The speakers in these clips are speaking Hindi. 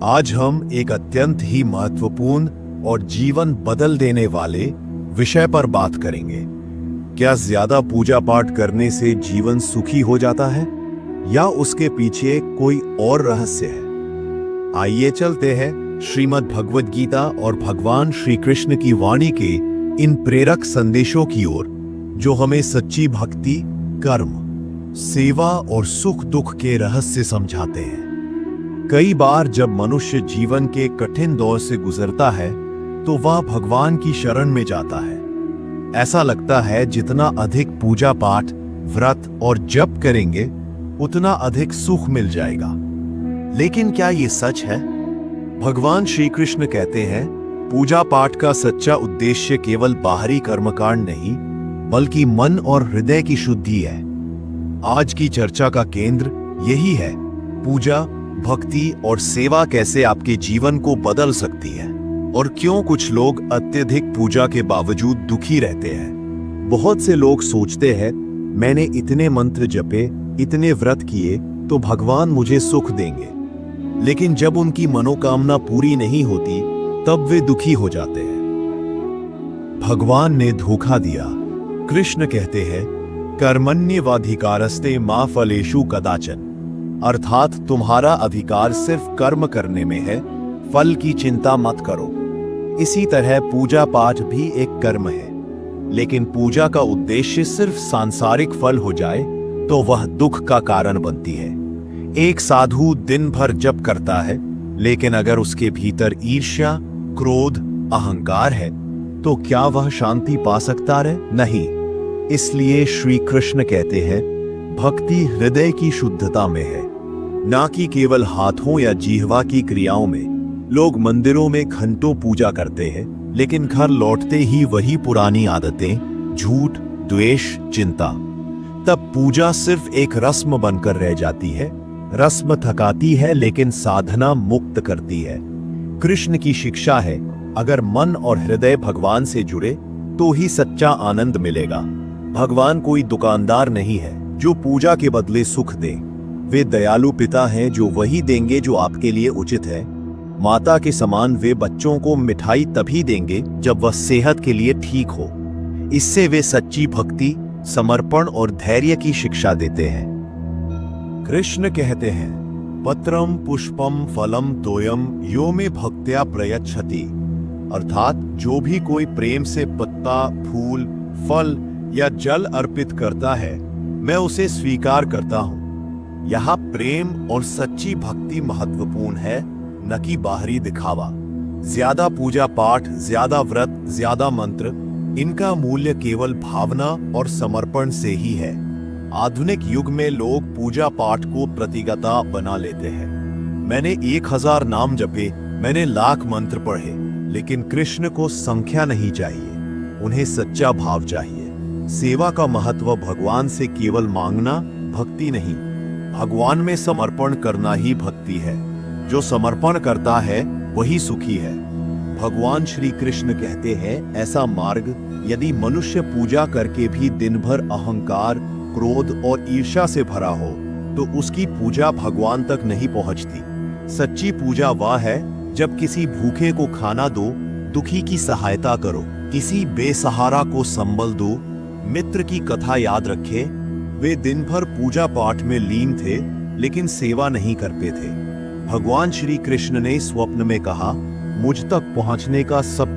आज हम एक अत्यंत ही महत्वपूर्ण और जीवन बदल देने वाले विषय पर बात करेंगे। क्या ज्यादा पूजा पाठ करने से जीवन सुखी हो जाता है या उसके पीछे कोई और रहस्य है? आइए चलते हैं श्रीमद् भगवद गीता और भगवान श्री कृष्ण की वाणी के इन प्रेरक संदेशों की ओर, जो हमें सच्ची भक्ति, कर्म, सेवा और सुख दुख के रहस्य समझाते हैं। कई बार जब मनुष्य जीवन के कठिन दौर से गुजरता है तो वह भगवान की शरण में जाता है। ऐसा लगता है जितना अधिक पूजा पाठ, व्रत और जप करेंगे उतना अधिक सुख मिल जाएगा। लेकिन क्या ये सच है? भगवान श्री कृष्ण कहते हैं, पूजा पाठ का सच्चा उद्देश्य केवल बाहरी कर्मकांड नहीं, बल्कि मन और हृदय की शुद्धि है। आज की चर्चा का केंद्र यही है, पूजा, भक्ति और सेवा कैसे आपके जीवन को बदल सकती है और क्यों कुछ लोग अत्यधिक पूजा के बावजूद दुखी रहते हैं। बहुत से लोग सोचते हैं, मैंने इतने मंत्र जपे, इतने व्रत किए तो भगवान मुझे सुख देंगे। लेकिन जब उनकी मनोकामना पूरी नहीं होती तब वे दुखी हो जाते हैं। भगवान ने धोखा दिया। कृष्ण कहते हैं, कर्मण्येवाधिकारस्ते मा फलेषु कदाचन, अर्थात तुम्हारा अधिकार सिर्फ कर्म करने में है, फल की चिंता मत करो। इसी तरह पूजा पाठ भी एक कर्म है, लेकिन पूजा का उद्देश्य सिर्फ सांसारिक फल हो जाए तो वह दुख का कारण बनती है। एक साधु दिन भर जप करता है, लेकिन अगर उसके भीतर ईर्ष्या, क्रोध, अहंकार है तो क्या वह शांति पा सकता है? नहीं। इसलिए श्री कृष्ण कहते हैं, भक्ति हृदय की शुद्धता में है, ना कि केवल हाथों या जिह्वा की क्रियाओं में। लोग मंदिरों में घंटों पूजा करते हैं, लेकिन घर लौटते ही वही पुरानी आदतें, झूठ, द्वेष, चिंता। तब पूजा सिर्फ एक रस्म बनकर रह जाती है। रस्म थकाती है लेकिन साधना मुक्त करती है। कृष्ण की शिक्षा है, अगर मन और हृदय भगवान से जुड़े तो ही सच्चा आनंद मिलेगा। भगवान कोई दुकानदार नहीं है जो पूजा के बदले सुख दे। वे दयालु पिता हैं जो वही देंगे जो आपके लिए उचित है। माता के समान वे बच्चों को मिठाई तभी देंगे जब वह सेहत के लिए ठीक हो। इससे वे सच्ची भक्ति, समर्पण और धैर्य की शिक्षा देते हैं। कृष्ण कहते हैं, पत्रम पुष्पम फलम तोयम यो मे भक्त्या प्रयच्छति, अर्थात जो भी कोई प्रेम से पत्ता, फूल, फल या जल अर्पित करता है, मैं उसे स्वीकार करता हूं। यहाँ प्रेम और सच्ची भक्ति महत्वपूर्ण है, न कि बाहरी दिखावा। ज्यादा पूजा पाठ, ज्यादा व्रत, ज्यादा मंत्र, इनका मूल्य केवल भावना और समर्पण से ही है। आधुनिक युग में लोग पूजा पाठ को प्रतिगता बना लेते हैं। मैंने 1000 नाम जपे, मैंने लाख मंत्र पढ़े, लेकिन कृष्ण को संख्या नहीं चाहिए, उन्हें सच्चा भाव चाहिए। सेवा का महत्व भगवान से केवल मांगना भक्ति नहीं, भगवान में समर्पण करना ही भक्ति है। जो समर्पण करता है वही सुखी है। भगवान श्री कृष्ण कहते हैं, ऐसा मार्ग यदि मनुष्य पूजा करके भी दिन भर अहंकार, क्रोध और ईर्ष्या से भरा हो तो उसकी पूजा भगवान तक नहीं पहुंचती। सच्ची पूजा वह है जब किसी भूखे को खाना दो, दुखी की सहायता करो, किसी बेसहारा को संबल दो, मित्र की कथा याद रखे। वे दिन भर पूजा पाठ में लीन थे लेकिन सेवा नहीं करते थे। भगवान श्री कृष्ण ने स्वप्न में कहा, मुझ तक पहुंचने का सब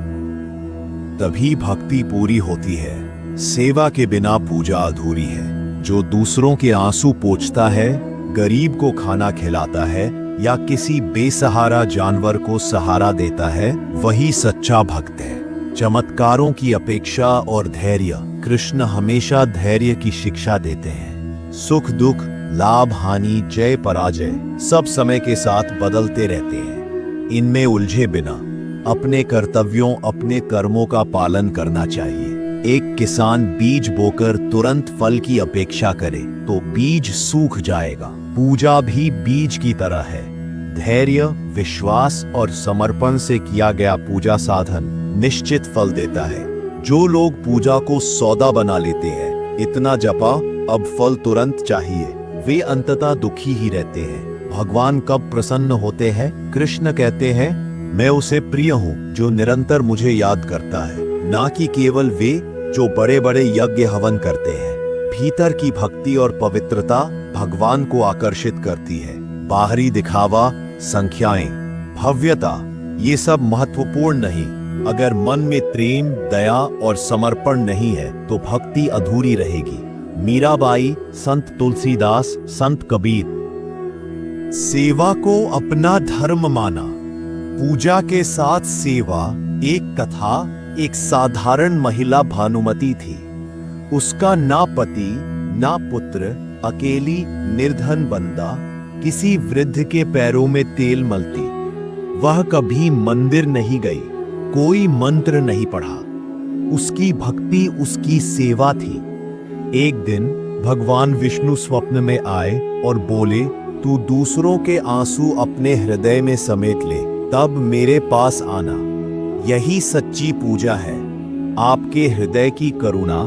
तभी भक्ति पूरी होती है। सेवा के बिना पूजा अधूरी है। जो दूसरों के आंसू पोंछता है, गरीब को खाना खिलाता है या किसी बेसहारा जानवर को सहारा देता है, वही सच्चा भक्त है। चमत्कारों की अपेक्षा और धैर्य, कृष्ण हमेशा धैर्य की शिक्षा देते हैं। सुख दुख, लाभ हानि, जय पराजय सब समय के साथ बदलते रहते हैं। इनमें उलझे बिना अपने कर्तव्यों, अपने कर्मों का पालन करना चाहिए। एक किसान बीज बोकर तुरंत फल की अपेक्षा करे तो बीज सूख जाएगा। पूजा भी बीज की तरह है। धैर्य, विश्वास और समर्पण से किया गया पूजा साधन निश्चित फल देता है। जो लोग पूजा को सौदा बना लेते हैं, इतना जपा अब फल तुरंत चाहिए, वे अंततः दुखी ही रहते हैं। भगवान कब प्रसन्न होते हैं? कृष्ण कहते हैं, मैं उसे प्रिय हूँ जो निरंतर मुझे याद करता है, ना कि केवल वे जो बड़े बड़े यज्ञ हवन करते हैं। भीतर की भक्ति और पवित्रता भगवान को आकर्षित करती है। बाहरी दिखावा, संख्याएं, भव्यता, ये सब महत्वपूर्ण नहीं। अगर मन में प्रेम, दया और समर्पण नहीं है तो भक्ति अधूरी रहेगी। मीराबाई, संत तुलसीदास, संत कबीर। सेवा को अपना धर्म माना। पूजा के साथ सेवा। एक कथा, एक साधारण महिला भानुमती थी। उसका ना पति ना पुत्र, अकेली निर्धन बंदा किसी वृद्ध के पैरों में तेल मलती। वह कभी मंदिर नहीं गई, कोई मंत्र नहीं पढ़ा। उसकी भक्ति उसकी सेवा थी। एक दिन भगवान विष्णु स्वप्न में आए और बोले, तू दूसरों के आंसू अपने हृदय में समेट ले, तब मेरे पास आना। यही सच्ची पूजा है। आपके हृदय की करुणा,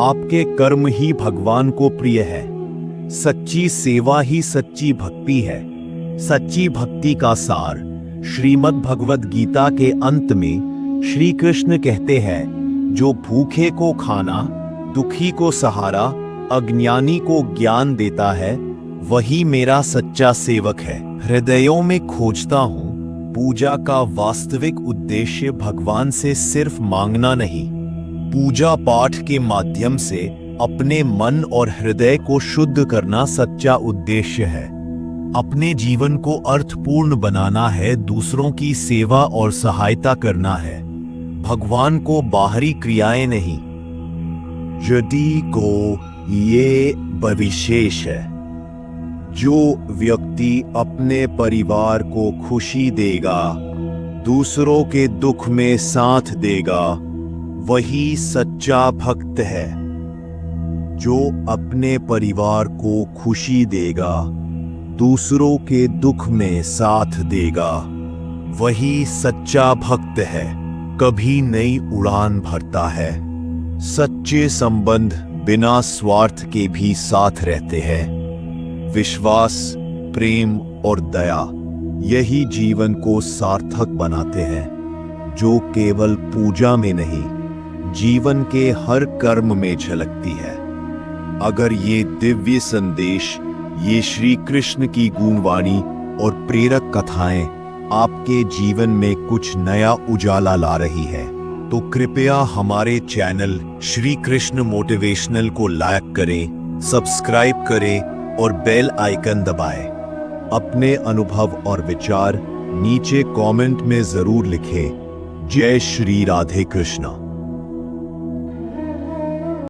आपके कर्म ही भगवान को प्रिय है। सच्ची सेवा ही सच्ची भक्ति है। सच्ची भक्ति का सार श्रीमद् भगवद गीता के अंत में श्री कृष्ण कहते हैं, जो भूखे को खाना, दुखी को सहारा, अज्ञानी को ज्ञान देता है, वही मेरा सच्चा सेवक है। हृदयों में खोजता हूँ। पूजा का वास्तविक उद्देश्य भगवान से सिर्फ मांगना नहीं, पूजा पाठ के माध्यम से अपने मन और हृदय को शुद्ध करना सच्चा उद्देश्य है। अपने जीवन को अर्थपूर्ण बनाना है, दूसरों की सेवा और सहायता करना है, भगवान को बाहरी क्रियाएं नहीं। यदि को ये विशेष है, जो व्यक्ति अपने परिवार को खुशी देगा, दूसरों के दुख में साथ देगा, वही सच्चा भक्त है। जो अपने परिवार को खुशी देगा, दूसरों के दुख में साथ देगा, वही सच्चा भक्त है। कभी नई उड़ान भरता है। सच्चे संबंध बिना स्वार्थ के भी साथ रहते हैं। विश्वास, प्रेम और दया, यही जीवन को सार्थक बनाते हैं, जो केवल पूजा में नहीं, जीवन के हर कर्म में झलकती है। अगर ये दिव्य संदेश, ये श्री कृष्ण की गुणवाणी और प्रेरक कथाएं आपके जीवन में कुछ नया उजाला ला रही है, तो कृपया हमारे चैनल श्री कृष्ण मोटिवेशनल को लाइक करें, सब्सक्राइब करें और बेल आइकन दबाएं। अपने अनुभव और विचार नीचे कमेंट में जरूर लिखें। जय श्री राधे कृष्ण।